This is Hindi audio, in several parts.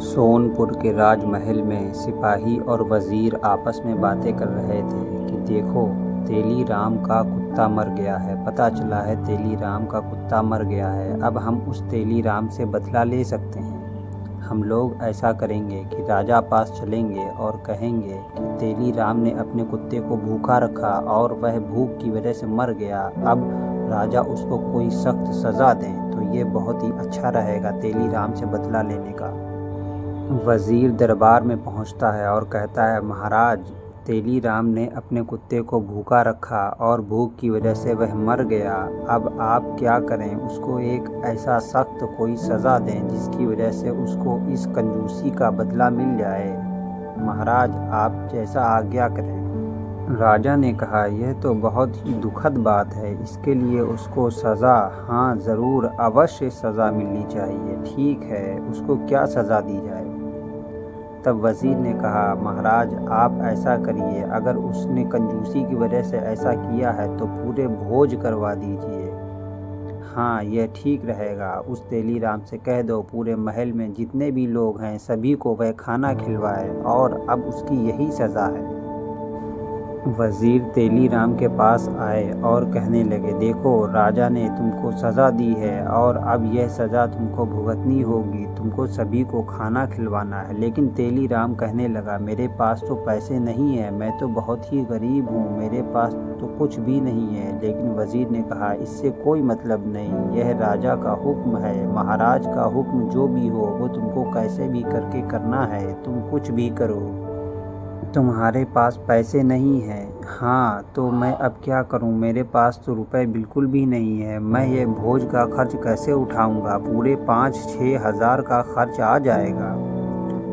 सोनपुर के राजमहल में सिपाही और वजीर आपस में बातें कर रहे थे कि देखो, तेलीराम का कुत्ता मर गया है। पता चला है तेलीराम का कुत्ता मर गया है। अब हम उस तेलीराम से बदला ले सकते हैं। हम लोग ऐसा करेंगे कि राजा पास चलेंगे और कहेंगे कि तेलीराम ने अपने कुत्ते को भूखा रखा और वह भूख की वजह से मर गया। अब राजा उसको कोई सख्त सज़ा दें तो ये बहुत ही अच्छा रहेगा तेलीराम से बदला लेने का। वज़ीर दरबार में पहुंचता है और कहता है, महाराज, तेलीराम ने अपने कुत्ते को भूखा रखा और भूख की वजह से वह मर गया। अब आप क्या करें? उसको एक ऐसा सख्त कोई सज़ा दें जिसकी वजह से उसको इस कंजूसी का बदला मिल जाए। महाराज, आप जैसा आज्ञा करें। राजा ने कहा, यह तो बहुत ही दुखद बात है। इसके लिए उसको सज़ा, हाँ ज़रूर, अवश्य सज़ा मिलनी चाहिए। ठीक है, उसको क्या सज़ा दी जाए? तब वज़ीर ने कहा, महाराज, आप ऐसा करिए, अगर उसने कंजूसी की वजह से ऐसा किया है तो पूरे भोज करवा दीजिए। हाँ, यह ठीक रहेगा। उस तेलीराम से कह दो पूरे महल में जितने भी लोग हैं सभी को वह खाना खिलवाए, और अब उसकी यही सज़ा है। वज़ीर तेलीराम के पास आए और कहने लगे, देखो, राजा ने तुमको सज़ा दी है और अब यह सज़ा तुमको भुगतनी होगी। तुमको सभी को खाना खिलवाना है। लेकिन तेलीराम कहने लगा, मेरे पास तो पैसे नहीं है, मैं तो बहुत ही गरीब हूँ, मेरे पास तो कुछ भी नहीं है। लेकिन वज़ीर ने कहा, इससे कोई मतलब नहीं, यह राजा का हुक्म है। महाराज का हुक्म जो भी हो वो तुमको कैसे भी करके करना है। तुम कुछ भी करो। तुम्हारे पास पैसे नहीं हैं। हाँ, तो मैं अब क्या करूं? मेरे पास तो रुपए बिल्कुल भी नहीं है। मैं ये भोज का खर्च कैसे उठाऊंगा? पूरे 5-6 हज़ार का खर्च आ जाएगा।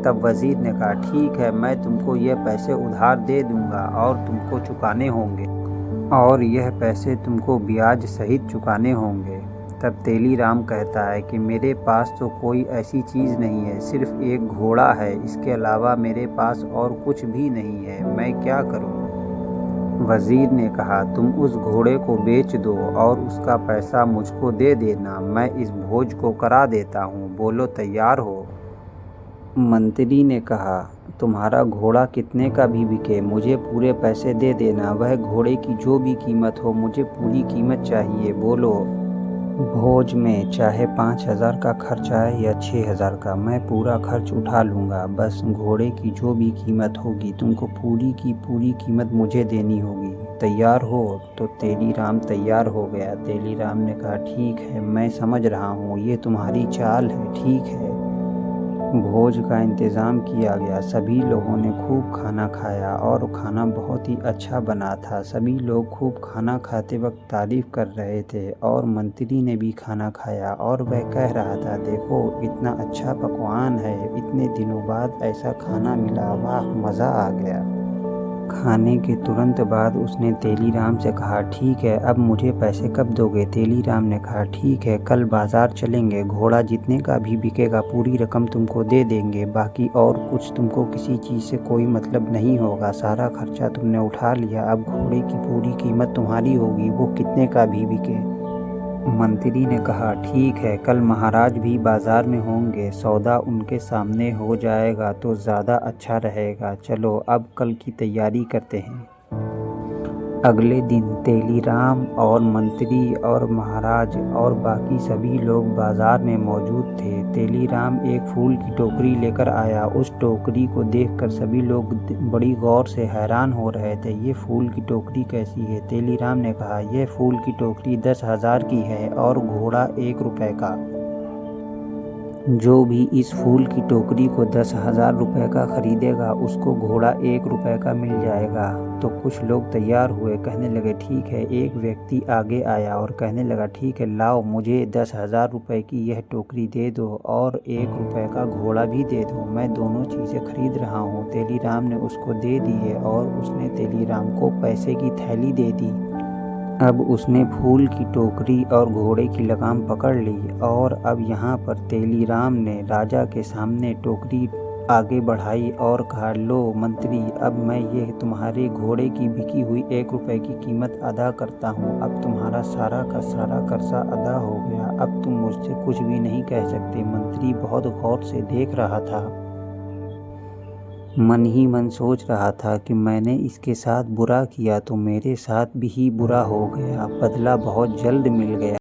तब वज़ीर ने कहा, ठीक है, मैं तुमको ये पैसे उधार दे दूंगा और तुमको चुकाने होंगे, और यह पैसे तुमको ब्याज सहित चुकाने होंगे। तब तेलीराम कहता है कि मेरे पास तो कोई ऐसी चीज़ नहीं है, सिर्फ एक घोड़ा है। इसके अलावा मेरे पास और कुछ भी नहीं है। मैं क्या करूं? वज़ीर ने कहा, तुम उस घोड़े को बेच दो और उसका पैसा मुझको दे देना। मैं इस भोज को करा देता हूँ। बोलो, तैयार हो? मंत्री ने कहा, तुम्हारा घोड़ा कितने का भी बिके, मुझे पूरे पैसे दे देना। वह घोड़े की जो भी कीमत हो, मुझे पूरी कीमत चाहिए। बोलो, भोज में चाहे 5,000 का खर्च आए या 6,000 का, मैं पूरा खर्च उठा लूँगा। बस घोड़े की जो भी कीमत होगी तुमको पूरी की पूरी कीमत मुझे देनी होगी। तैयार हो? तो तेलीराम तैयार हो गया। तेलीराम ने कहा, ठीक है, मैं समझ रहा हूँ, ये तुम्हारी चाल है, ठीक है। भोज का इंतज़ाम किया गया। सभी लोगों ने खूब खाना खाया और खाना बहुत ही अच्छा बना था। सभी लोग खूब खाना खाते वक्त तारीफ़ कर रहे थे, और मंत्री ने भी खाना खाया और वह कह रहा था, देखो, इतना अच्छा पकवान है, इतने दिनों बाद ऐसा खाना मिला, वाह, मज़ा आ गया। खाने के तुरंत बाद उसने तेलीराम से कहा, ठीक है, अब मुझे पैसे कब दोगे? तेलीराम ने कहा, ठीक है, कल बाज़ार चलेंगे, घोड़ा जितने का भी बिकेगा पूरी रकम तुमको दे देंगे। बाकी और कुछ तुमको किसी चीज़ से कोई मतलब नहीं होगा। सारा खर्चा तुमने उठा लिया, अब घोड़े की पूरी कीमत तुम्हारी होगी, वो कितने का भी बिके। मंत्री ने कहा, ठीक है, कल महाराज भी बाज़ार में होंगे, सौदा उनके सामने हो जाएगा तो ज़्यादा अच्छा रहेगा। चलो अब कल की तैयारी करते हैं। अगले दिन तेलीराम और मंत्री और महाराज और बाकी सभी लोग बाज़ार में मौजूद थे। तेलीराम एक फूल की टोकरी लेकर आया। उस टोकरी को देखकर सभी लोग बड़ी गौर से हैरान हो रहे थे। ये फूल की टोकरी कैसी है? तेलीराम ने कहा, यह फूल की टोकरी 10,000 की है और घोड़ा 1 रुपये का। जो भी इस फूल की टोकरी को 10,000 रुपये का खरीदेगा उसको घोड़ा 1 रुपये का मिल जाएगा। तो कुछ लोग तैयार हुए, कहने लगे, ठीक है। एक व्यक्ति आगे आया और कहने लगा, ठीक है, लाओ, मुझे 10,000 रुपये की यह टोकरी दे दो और 1 रुपये का घोड़ा भी दे दो। मैं दोनों चीज़ें खरीद रहा हूँ। तेलीराम ने उसको दे दिए और उसने तेलीराम को पैसे की थैली दे दी। अब उसने फूल की टोकरी और घोड़े की लगाम पकड़ ली, और अब यहाँ पर तेलीराम ने राजा के सामने टोकरी आगे बढ़ाई और कहा, लो मंत्री, अब मैं ये तुम्हारे घोड़े की बिकी हुई 1 रुपए की कीमत अदा करता हूँ। अब तुम्हारा सारा का सारा कर्जा अदा हो गया। अब तुम मुझसे कुछ भी नहीं कह सकते। मंत्री बहुत गौर से देख रहा था। मन ही मन सोच रहा था कि मैंने इसके साथ बुरा किया तो मेरे साथ भी बुरा हो गया। बदला बहुत जल्द मिल गया।